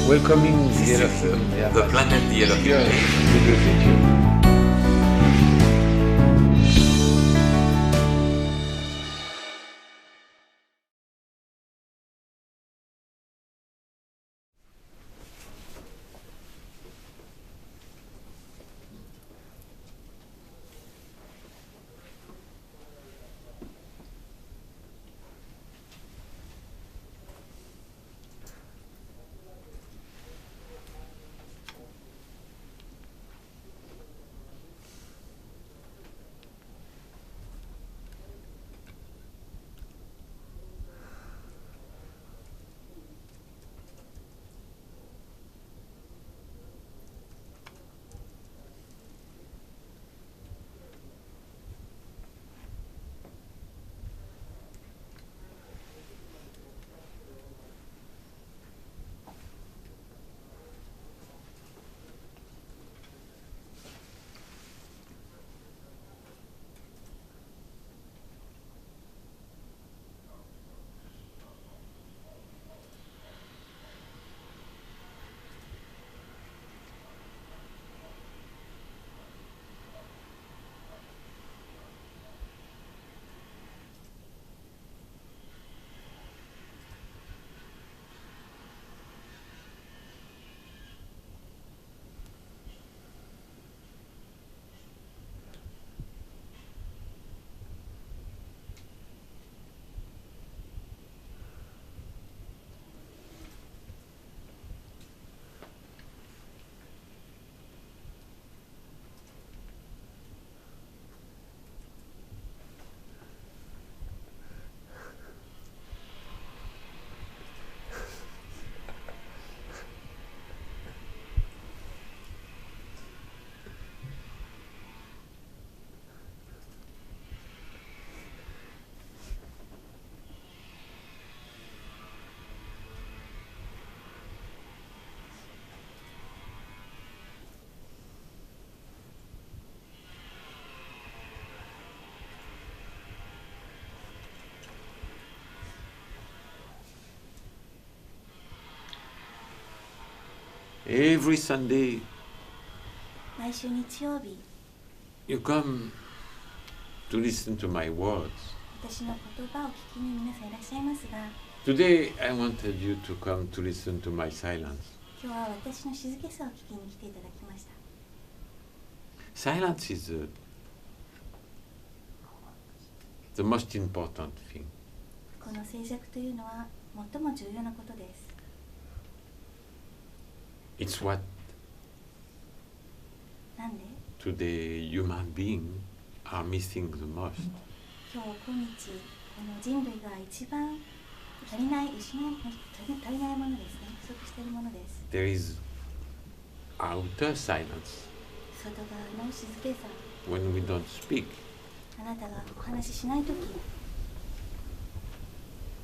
Welcoming the C'est elephant. the planet the elephant. Yeah, thank you. Every Sunday 毎週日曜日、 you come to listen to my words. 私の言葉を聞きに皆さんいらっしゃいますが、 Today I wanted you to come to listen to my silence. 今日は私の静けさを聞きに来ていただきました。 Silence is the most important thing. この静寂というのは最も重要なことです。 It's what なんで today human beings are missing the most. 今日日この人類が一番足りないものですね。不足しているものです。 There is outer silence 外側の静けさ、 when we don't speak. あなたがお話ししないとき、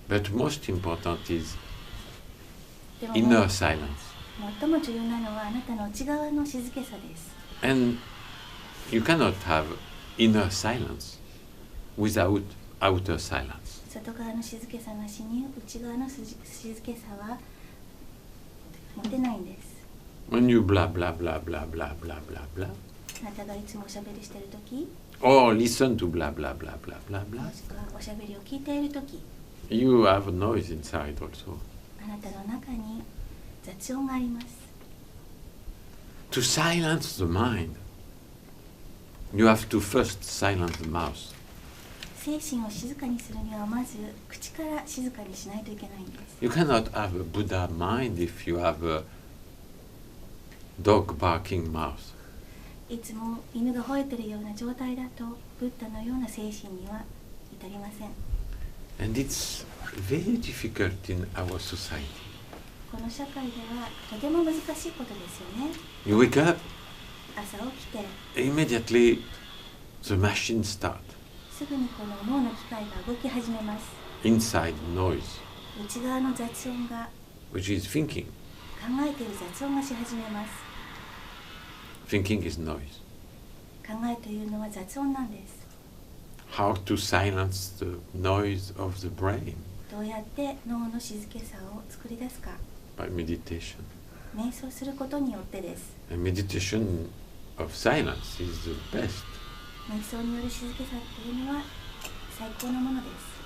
But most important is でも inner silence. 最も重要なのはあなたの内側の静けさです。 And you cannot have inner silence without outer silence. 外側の静けさなしに内側の静けさは持てないんです。 When you blah blah blah blah blah blah blah blah, あなたがいつもおしゃべりしているとき、 or listen to blah blah blah blah blah も blah, しくはおしゃべりを聞いているとき、 you have noise inside also. あなたの中に雑音があります。 To silence the mind, you have to first silence the mouth. 精神を静かにするにはまず口から静かにしないといけないんです。 You cannot have a Buddha mind if you have a dog barking mouth. いつも犬が吠えているような状態だとブッダのような精神には至りません。 And it's very difficult in our society. この社会ではとても難しいことですよね。 You wake up, 朝起きて immediately the machine starts. すぐにこの脳の機械が動き始めます。 Inside noise, 内側の雑音が which is thinking. 考えている雑音がし始めます。 Thinking is noise. 考えというのは雑音なんです。 How to silence the noise of the brain? どうやって脳の静けさを作り出すか。 By meditation. 瞑想することによってです。And meditation of silence is the best. 瞑想による静けさっていうのは最高のものです。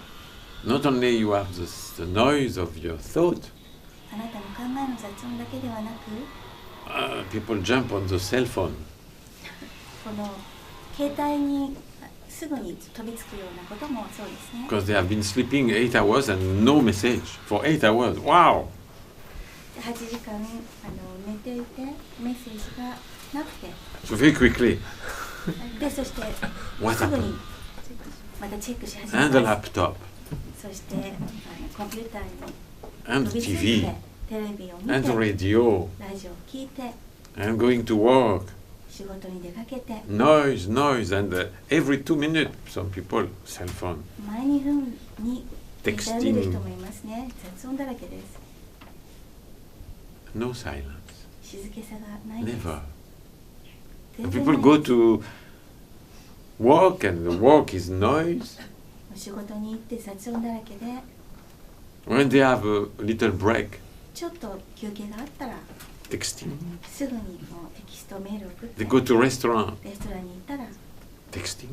Not only you have the noise of your thought, あなたの考えの雑音だけではなく、people jump on the cell phone. この携帯にすぐに飛びつくようなこともそうですね。Because they have been sleeping 8 hours and no message for 8 hours. Wow! 8時間寝ていてメッセージがなくて、So very quickly. でそしてWhat すぐ happened? にまたチェックし始 And め the ます。 laptop, そしてコンピューターに and 飛 the びつい TV, てテレビを見 and the て radio, ラジオを聞いて and going to work. 仕事に出かけて Noise, noise, and every 2 minutes, some people, cell phone. 毎2分に見た見る人 Texting, もいますね。雑音だらけです。 no silence, 静けさがないです。 never. 全 And 然 people ない go です。 to work and the work is noise. 仕事に行って雑音だらけで When they have a little break, ちょっと休憩があったら texting. すぐにもうテキストメールを送って They go to restaurant, レストランに行ったら texting,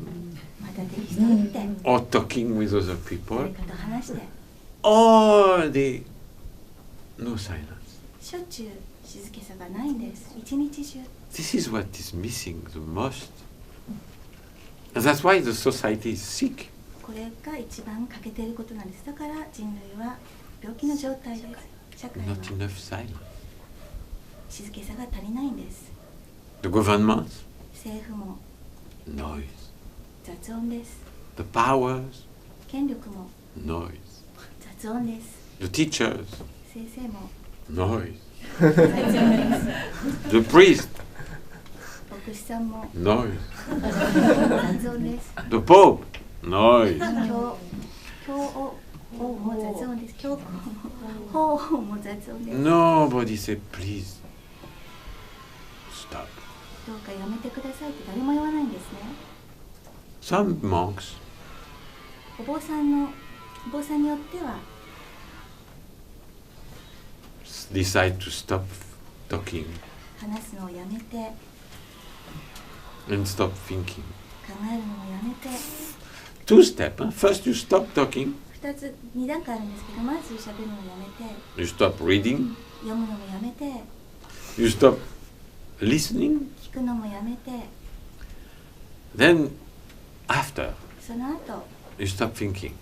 またテキストを打って or talking with other 誰 people, かと話して or they, no silence. しょっちゅう静けさがないんです。一日中 This is what is missing the most. And that's why the society is sick. これが一番欠けていることなんです。だから人類は病気の状態です。社会は Not enough silence. 静けさが足りないんです。 The government, 政府も noise. 雑音です。 The powers, 権力も noise. 雑音です。 The teachers, 先生も noise. 雑音です。 The priest, 牧師さんも noise. 雑音です。 The pope, noise. 教王も雑音です。教皇も雑音です。 Nobody said, please, stop. どうかやめてくださいって誰も言わないんですね。 Some monks, お坊さんによっては decide to stop talking 話すのをやめて and stop thinking. 考えるのもやめて Two steps. Huh? First, you stop talking. 2段階あるんですけど、まず喋るのをやめて You stop reading. 読むのもやめて You stop listening. 聞くのもやめて Then, after, その後 you stop thinking. 考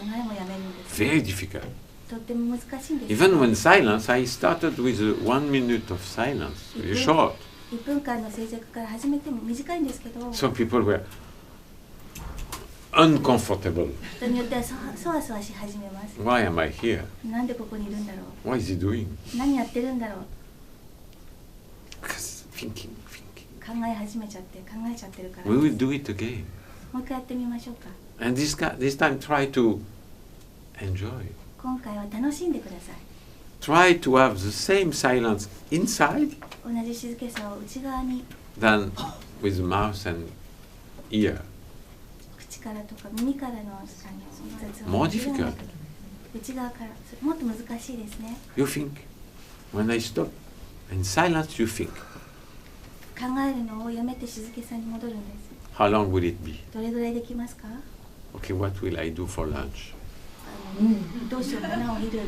えもやめるんです。 Very difficult. とっても難しいんです。 Even when silence, I started with 1 minute of silence, very short. 1分間の静寂から始めても短いんですけど、 Some people were uncomfortable. 人によってはそわそわし始めます。 Why am I here? なんでここにいるんだろう。 What is he doing? 何やってるんだろう。 Because thinking. 考え始めちゃって考えちゃってるから We で will す。 do it again. もう一回やってみましょうか。 And this time, try to enjoy. 今回は楽しんでください。 Try to have the same silence inside 同じ静けさを内側に than with mouth and ear. 口からとか耳からの雑音 More を difficult. 内側からもっと難しいですね。 You think. When I stop, in silence you think. 考えるのをやめて静けさに戻るんです。 How long will it be? どれぐらいできますか？ Okay, what will I do for lunch? どうしようかなお昼とか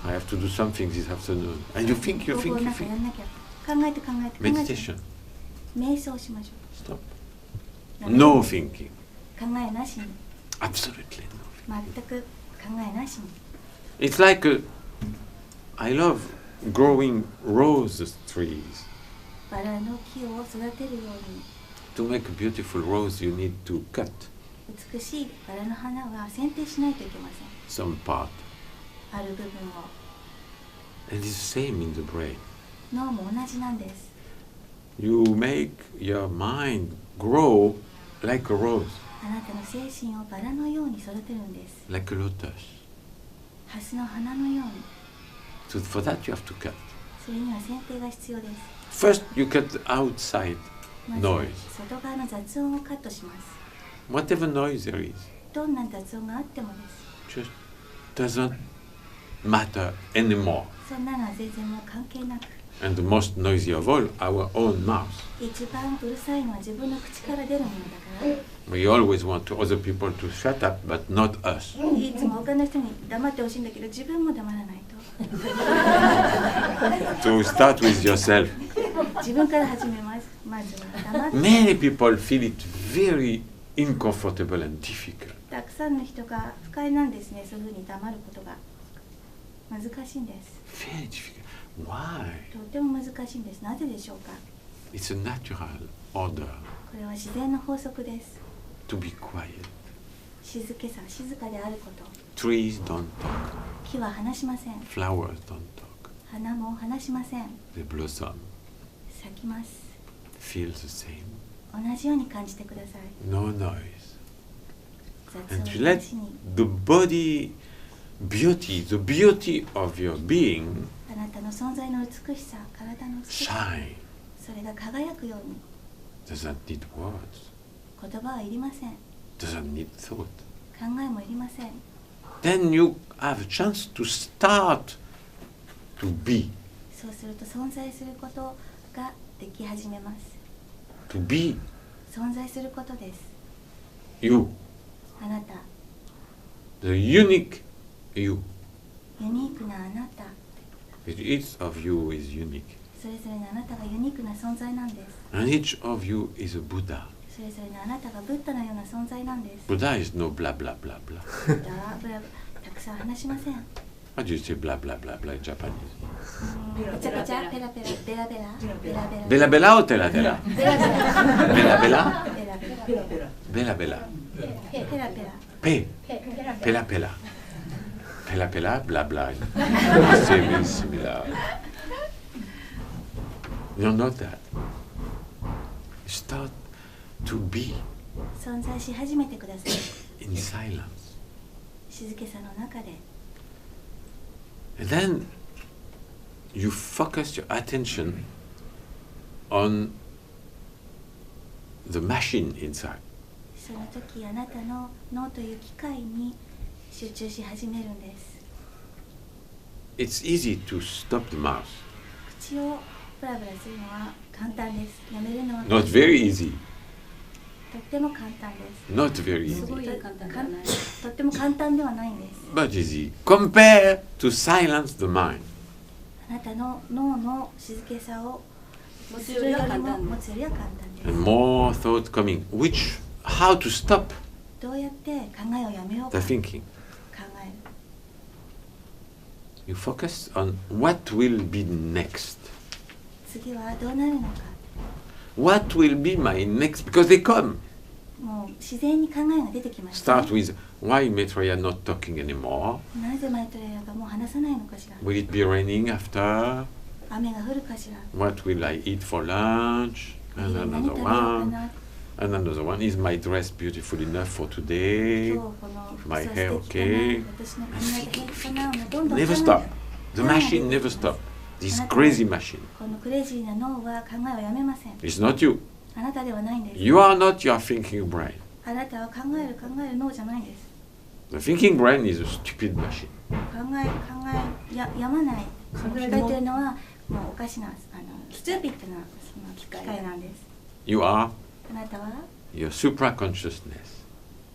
I have to do something this afternoon. And you think, you 午後 think, you なんかや think. んなきゃ。考えて考えて考えて Meditation. 瞑想しましょ Stop. う。 No thinking. 考えなしに Absolutely no. 全く考えなしに It's like I love growing rose trees. バラの木を育てるように To make a beautiful rose, you need to cut 美しいバラの花は剪定しないといけません。 some part. ある部分を And it's the same in the brain. 脳も同じなんです。 You make your mind grow like a rose, あなたの精神をバラのように育てるんです。 like a lotus. ハスの花のように。 So for that you have to cut. それには剪定が必要です。 First, you cut the outside まず noise. 外側の雑音をカットします。 Whatever noise there is, どんな雑音があってもです。 just doesn't matter anymore そんなのは全然もう関係なく、 And the most noisy of all, our own mouth. 一番うるさいのは自分の口から出るものだから、 We always want other people to shut up, but not us. いつも他の人に黙ってほしいんだけど、自分も黙らないと。 So start with yourself. 自分から始めます。まずは黙って。 Many people feel it very uncomfortable and difficult. たくさんの人が不快なんですね。そういうふうに黙ることが難しいんです。 Very difficult. Why? とても難しいんです。なぜでしょうか。 It's a natural order これは自然の法則です。 to be quiet. 静けさ、静かであること。 Trees don't talk. 木は話しません。 Flowers don't talk. 花も話しません。 They blossom. 咲きます。 Feel the same. 同じように感じてください。 No noise. 雑 And 音 you な let しに。 the body beauty, the beauty of your being あなたの存在の美しさ、体の美しさ、 shine. それが輝くように。 Doesn't need words. 言葉はいりません。 Doesn't need thought. 考えもいりません。 Then you have a chance to start to be. そうすると存在することができ始めます。 To be 存在することです。 you. あなた、 The unique you. ユニークなあなた。 Each of you is unique. それぞれのあなたがユニークな存在なんです。 And each of you is a Buddha. それぞれのあなたがブッダのような存在なんです。 Buddha is no blah blah blah blah. ブッダはブラたくさん話しません。 How do you say blah blah blah blah in Japanese? めちゃくちゃペラペラ、ベラベラ、ベラベラ。 Bella bella or tela tela? ベラベラ。 Bella bella? ベラベラ。 Bella bella. ペラペラ。 Pe. Pela pela. Pela pela blah blah. Same is similar. You know that. Start to be 存在し始めてください。 in silence. 静けさの中で。 And then you focus your attention on the machine inside. その時あなたの脳という機械に集中し始めるんです。 It's easy to stop the mouse. 口をブラブラするのは簡単です。やめるのは Not very easy. とっても簡単です。 Not very すご easy. い簡単ではない。とっても簡単ではないんです。 But easy. Compare to silence the mind. あなたの脳の静けさを持つよりは簡単持つよりは簡単です。 And more thoughts coming. How to stop どうやって考えをやめよう the か考 thinking? える。 You focus on what will be next. 次はどうなるのか。 What will be my next? Because they come. もう自然に考えが出てきました、 Start with why Maitreya not talking anymore? なぜマイトレイヤーがもう話さないのかしら。 Will it be raining after? 雨が降るかしら。 What will I eat for lunch? And 何 another 食べようか one. な。 And another one. Is my dress beautiful enough for today? 今日この服 My 装 hair 素敵か okay? な。私の髪型平気かな。もうどんどん Never 考え stop. る The machine never stop. This crazy machine. このクレイジーな脳は考えをやめません。 It's not you. あなたではないんです。 You are not your thinking brain. あなたは考える脳じゃないんです。 The thinking brain is a stupid machine. やまない機械というのはもうおかしなスチューピッドなその機械なんです。 You are あなたは your supra-consciousness.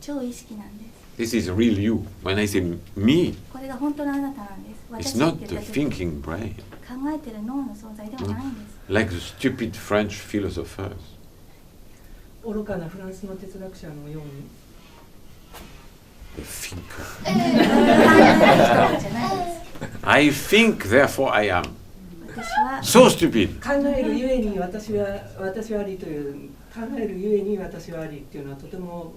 超意識なんです。 This is real you. When I say me, これが本当のあなたなんです。 it's 私っ not て the 言った時 thinking brain. 考えてる脳の存在ではないんです。 Like the stupid French philosophers. 愚かなフランスの哲学者のように The thinker. 考える人じゃないです。 I think, therefore I am. 私は So stupid. 考えるゆえに私はありという考えるゆえに私はありっていうのはとても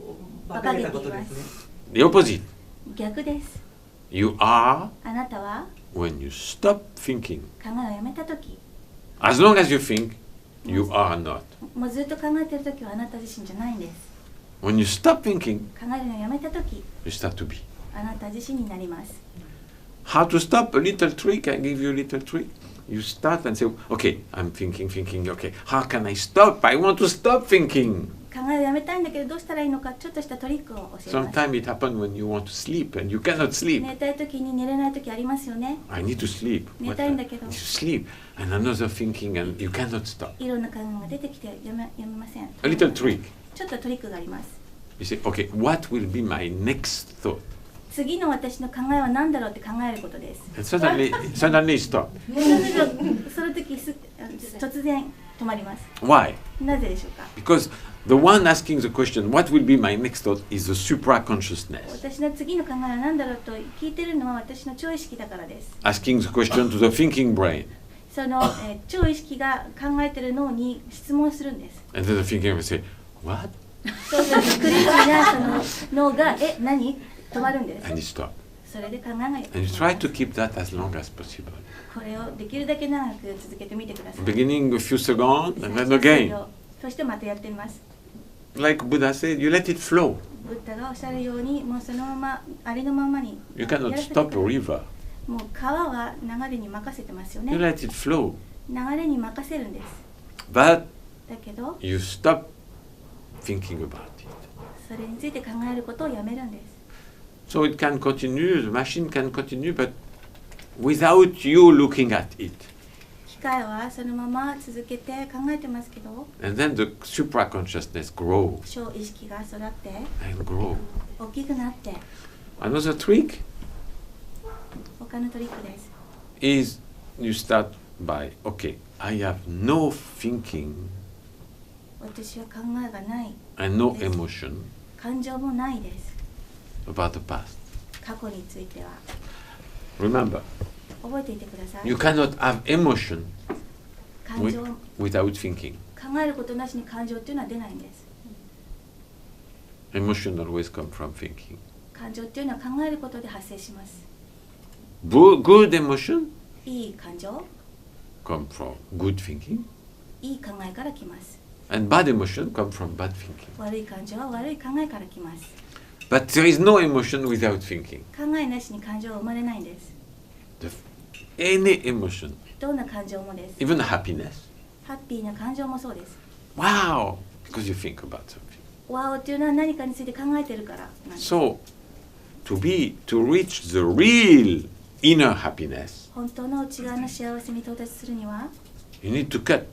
馬鹿げたことですね。 The opposite. 逆です。 You are あなたは when you stop thinking. 考えをやめたとき、 As long as you think, you are not. もうずっと考えてるときはあなた自身じゃないんです。 When you stop thinking, 考えるのをやめたとき、 you start to be. あなた自身になります。 How to stop a little trick? I give you a little trick. You start and say, okay, I'm thinking. Okay, how can I stop? I want to stop thinking. えをやめたいんだけどどうしたらいいのかちょっとしたトリックを教えます。 Sometimes it happens when you want to sleep and you cannot sleep. 寝たい時に寝れない時ありますよね。 I need to sleep. 寝たいんだけど I need to sleep. And another thinking and you cannot stop. いろんな考えが出てきてやめません。 A little trick. ちょっとトリックがあります。 You say, okay, what will be my next thought? 次の私の考えは何だろうって考えることです。 And suddenly stop. その時突然止まります。 Why? なぜでしょうか。 Because the one asking the question, what will be my next thought, is the supra-consciousness. 私の次の考えは何だろうと聞いてるのは私の超意識だからです。 Asking the question to the thinking brain. その、超意識が考えてる脳に質問するんです。 And then the thinking will say, what? そうするとクリーチなその脳が何止まるんです。 And you stop. それで考えが And you try to keep that as long as possible. これをできるだけ長く続けてみてください。 Beginning a few seconds and then again. そしてまたやってみます。 Like Buddha said, you let it flow. ブッダがおっしゃるようにもうそのままありのままに You cannot stop a river. もう川は流れに任せてますよね。 You let it flow. 流れに任せるんです。 But だけど you stop thinking about it. それについて考えることをやめるんです。 So it can continue, the machine can continue, but without you looking at it. 機械はそのまま続けて考えてますけど、 And then the supra-consciousness grows 小意識が育って and grows. 大きくなって Another trick 他のトリックです。 is you start by, okay, I have no thinking 私は考えがない、 and no emotion 感情もないです。 about the past. 過去については Remember, 覚えていてください。 you cannot have emotion 感情 without thinking. 考えることなしに感情っていうのは出ないんです。 Emotion always comes from thinking. 感情っていうのは考えることで発生します。 Good emotion いい感情、 come from good thinking, いい考えから来ます。 and bad emotion come from bad thinking. 悪い感情は悪い考えから来ます。 But there is no emotion without thinking. 考えなしに感情は生まれないんです。 Any emotion, どんな感情もです。 even happiness, ハッピーな感情もそうです。 wow, because you think about something. ワオっていうのは何かについて考えてるからなんです。 So, to reach the real inner happiness, 本当の内側の幸せに到達するには、 you need to cut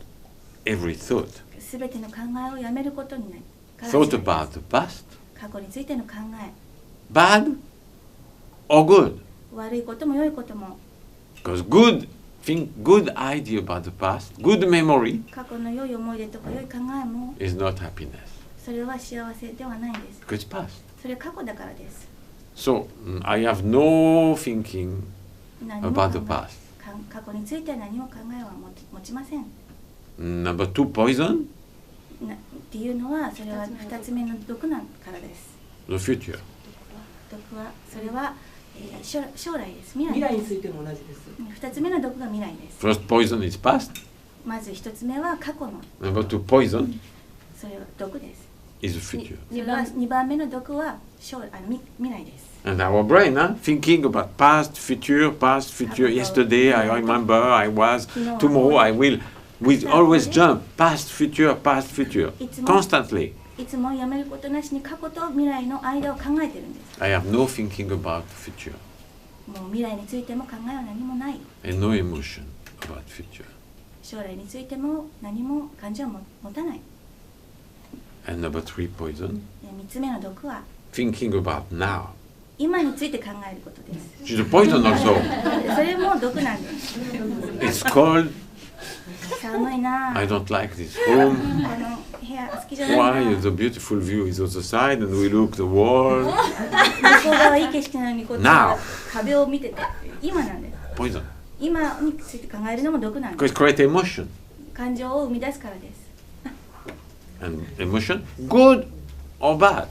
every thought. すべての考えをやめることになる。 Thought about the past, 過去についての考え、 bad or good. 悪いことも良いことも、 Because good idea about the past, good memory 過去の良い思い出とか良い考えも、 is not happiness. それは幸せではないんです。 Because it's past. それは過去だからです。 So, I have no thinking 何も about the 考 past. え過去については何も考えは持ちません。 Number 2, poison, っていうのはそれは2つ目の毒なからです。 the future. 毒はそれは、将来です。未未来来です。についても同じです。2つ目の毒が未来です。 First poison is past. まず1つ目は過去の、 Number 2, poison それは毒です。 is the future. それは2番目の毒は未来です。 And our brain, thinking about past, future, yesterday, I remember, I was, tomorrow, I will. We always jump past, future, constantly. いつもやめることなしに過去と未来の間を考えてるんです。 I have no thinking about the future もう未来についても考えは何もない。 and no emotion about future. 将来についても何も感情を持たない。 And number 3, poison, 3つ目の毒は thinking about now. 今について考えることです。 She's a poison also. それも毒なんです。 It's cold. 寒いな。 I don't like this room. この部屋好きじゃないな。 Why? The beautiful view is on the side and we look the wall. 向こう側いい景色なのにこっちは壁を見てて今なんです。 Poison. 今について考えるのも毒なんで Because す。 it creates emotion. 感情を生み出すからです。 And emotion, good or bad,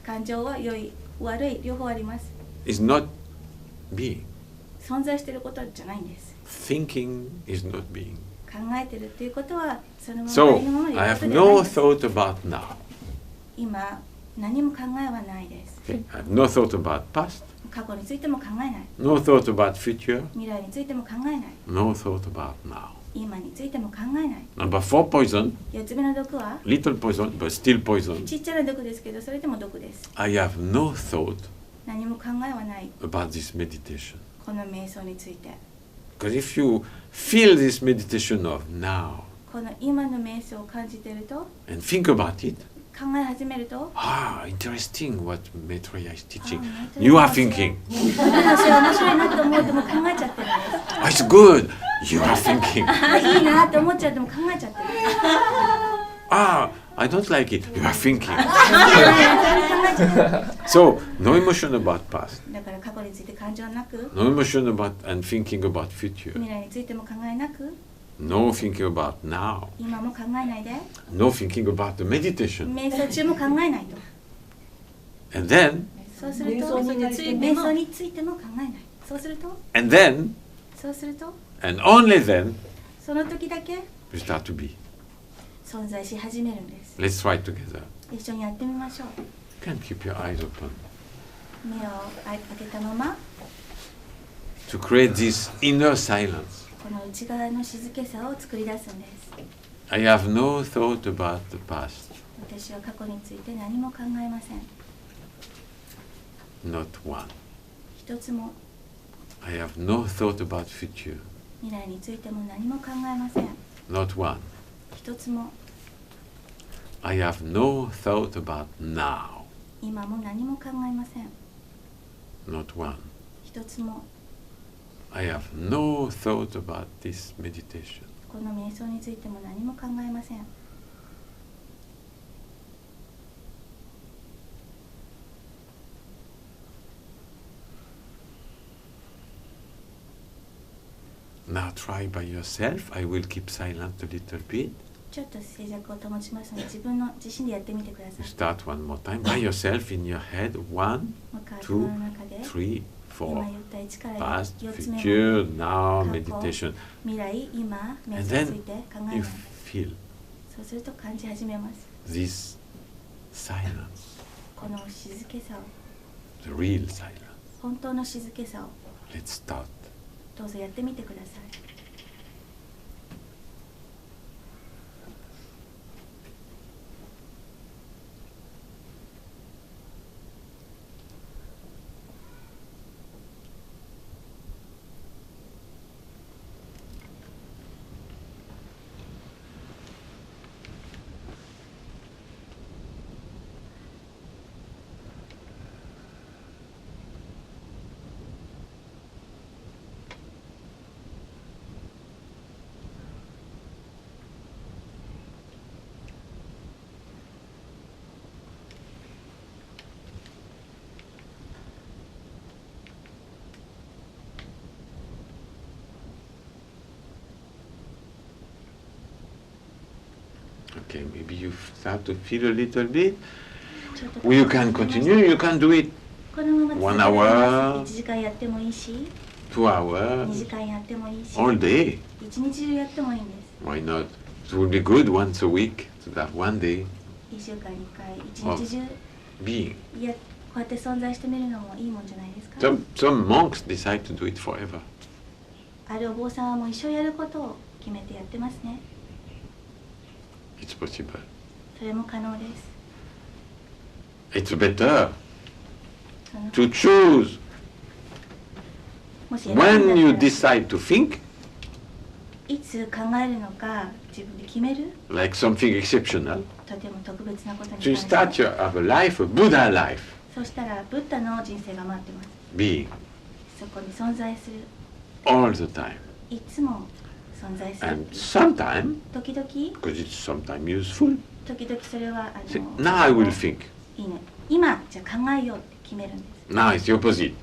感情は良い悪い両方あります。 is not being. 存在していることじゃないんです。 Thinking is not being. 考えてるっていうことはそのまま So, ありのままで I いる have ことではない no です。 thought about now. 今何も考えはないです。 Okay? I have no thought about past, 過去についても考えない。 no thought about future, 未来についても考えない。 no thought about now. 今についても考えない。 Number 4 poison, 4つ目の毒は little poison, but still poison. ちっちゃな毒ですけど、それでも毒です。 I have no thought 何も考えはない。 about this meditation. この瞑想について。 Because if you feel this meditation of now この今の瞑想を感じていると、 and think about it, 考え始めると、 interesting what Maitreya is teaching. あ、 You are thinking. 私は面白いなと思うともう考えちゃってるんです。 It's good. You are thinking. いいなと思っちゃっても考えちゃってる。I don't like it. You are thinking. 考えちゃってる。 So, no emotion about past. だから過去について感情はなく、 No emotion about and thinking about future. 未来についても考えなく、 No thinking about now. 今も考えないで、 No thinking about the meditation. 瞑想中も考えないと。 And then, そうすると、瞑想についても瞑想についても考えない。そうすると、 and then, そうすると、 and only then, その時だけ you start to be. 存在し始めるんです。 Let's try together. 一緒にやってみましょう。 You can keep your eyes open 目を開けたまま、 to create this inner silence. この内側の静けさを作り出すんです。 I have no thought about the past, 私は過去について何も考えません。 not one. 一つも I have no thought about future, 未来についても何も考えません。 not one. 一つも I have no thought about now, 今も何も考えません。 not one. 一つも I have no thought about this meditation. この瞑想についても何も考えません。 Now try by yourself. I will keep silent a little bit. ちょっと静寂を保ちますので、自身でやってみてくださ You い。 start one more time by yourself in your head. 1, もう一回頭の中で 3, 今 4. 言った1からPast, 4つ目の future, now, 過去 meditation. 未来、今、瞑 And 想につい then て考えま you す。 feel そうすると感じ始めます。 this silence, この静けさを、 the real silence. 本当の静けさを Let's start. どうぞやってみてください。Okay, maybe you start to feel a little bit. ちょっと Well, you can continue. You can do it このまま 1 続けて hour 1時間やってもいいし、 2 hours, 2時間やってもいいし、 all day. 一日中やってもいいんです。 Why not? It would be good once a week to have one day 1週間に1回、一日中 being. こうやって存在してみるのもいいもんじゃないですか。 Some monks decide to do it forever. あるお坊さんはもう一生やることを決めてやってますね。 It's possible. それも可能です。 It's better その to choose もし選ぶんだ when you ったら decide to think いつ考えるのか自分で決める。 like something exceptional. とても特別なことに So you 関 start して your have a life, a Buddha life, そしたらブッダの人生が待ってます。 being そこに存在する。 all the time. いつも存在する。 And sometime, 時々 because it's sometimes useful, 時々それはsay, now I will think. いいね。今じゃあ考えようって決めるんです。 Now it's the opposite.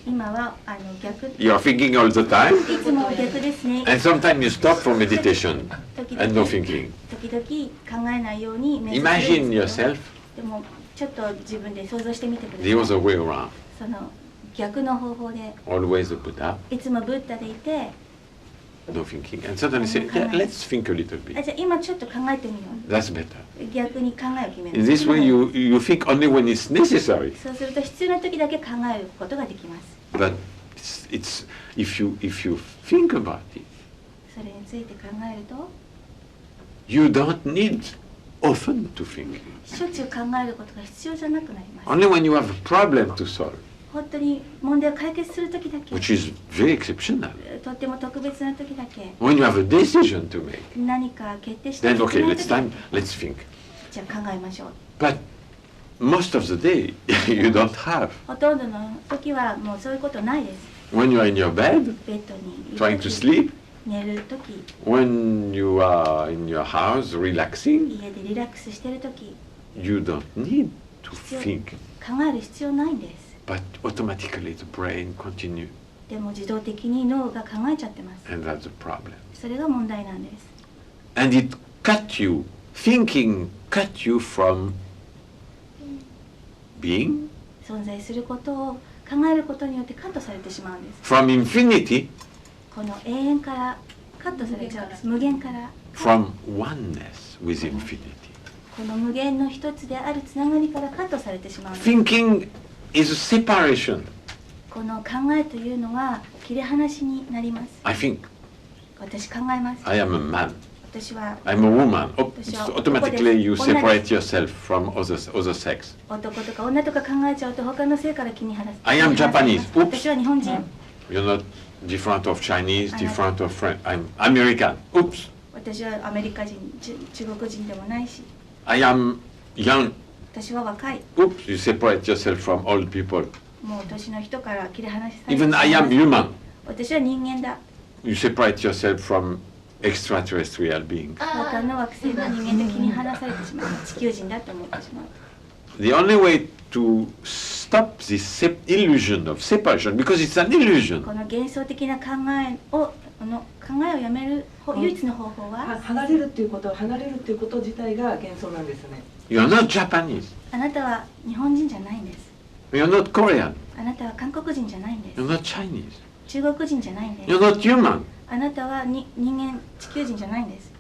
今は逆。 You are thinking all the time, いつも逆ですね。 and sometimes you stop for meditation 時 and no 々 thinking. 考えないように瞑想するん Imagine ですけど yourself でもちょっと自分で想像してみてくだ the さい。 other way around. その逆の方法で Always the Buddha, いつもブッダでいて、 no thinking, and suddenly say, yeah, let's think a little あ、 bit. じゃあ今ちょっと考えてみよ That's better. う。逆に考えを決める。 In this way, you think only when it's necessary. そうすると必要な時だけ考えることができます。 But it's if you think about it, それについて考えると、You don't need often to think. しょっちゅう考えることが必要じゃなくなります。 Only when you have a problem to solve, 本当に問題を解決するときだけ、 which is very exceptional. とっても特別なときだけ、 When you have a decision to make, 何か決定してい then け okay, ない let's とき、 let's think. じゃあ考えましょう。 But most of the day, you don't have. ほとんどの時はもうそういうことないです。 When you are in your bed, ベッドにいる trying to 時、 sleep, 寝るとき、 when you are in your house relaxing, 家でリラックスしているとき、 you don't need to think. 考える必要ないんです。 But automatically the brain continues, でも自動的に脳が考えちゃってます。 and that's the problem. それが問題なんです。 And it cut you, thinking cut you from being, 存在することを考えることによってカットされてしまうんです。 from infinity, この永遠からカットされちゃうんです。無限から。 from oneness with infinity. この無限の一つであるつながりからカットされてしまうんです。 Thinking is a separation. この考えというのは切り離しになります。 I think 私考えます。 I am a man, 私は I'm a woman. Automatically you separate yourself from other sex. 男とか女とか考えちゃうと他の性から気に離す。 I am Japanese. Oops. 私は日本人。 You're not different of Chinese, different of French. I'm American. Oops. 私はアメリカ人、中国人でもないし。 I am young. 私は若い。 Oops. You separate yourself from old people. もう年の人から切り離されてし Even ま I いま am す。 human. 私は人間だ。 You separate yourself from extraterrestrial beings. 他の惑星の人間で気に離されてしまう。地球人だと思ってしまう。 The only way to stop this illusion of separation, because it's an illusion, この幻想的な考えをやめる唯一の方法は、離れるっていうこと自体が幻想なんですね。 you're not Japanese, あなたは日本人じゃないんです。 you're not Korean, あなたは韓国人じゃないんです。 you're not Chinese, 中国人じゃないんです。 you're not human. あなたは人間、地球人じゃないんです。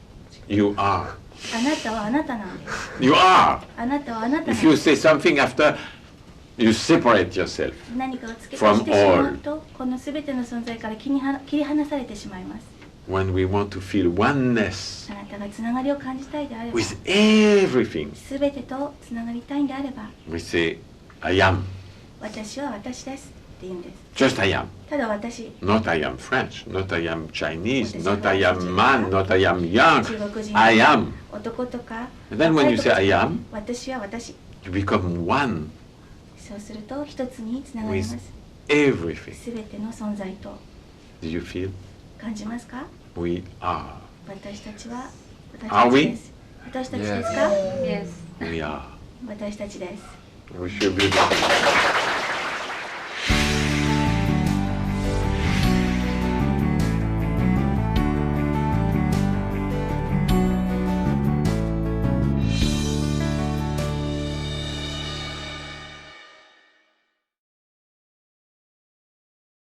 You are. あなたはあなたなんです。 You are. あなたはあなたなん If you です。 say something after, you separate yourself. 何かを付け足してしまうと、この全ての存在から切り離されてしまいます。 When we want to feel oneness あなたがつながりを感じたいであれば、 with everything, 全てとつながりたいんであれば、 we say, I am. 私は私ですって言うんです。 Just I am. ただ私、 Not I am French, not I am Chinese, What not I is am it? man, not I am young. 中国人、 I am. 男とか、 And then when you say I am, 私は私。 you become one そうすると一つにつながります。 everything. すべての存在と Do you feel? 感じますか？ We are. 私たちは私 Are たち we? です。私たちですか？ Yes. We are. 私たちです。 We should be.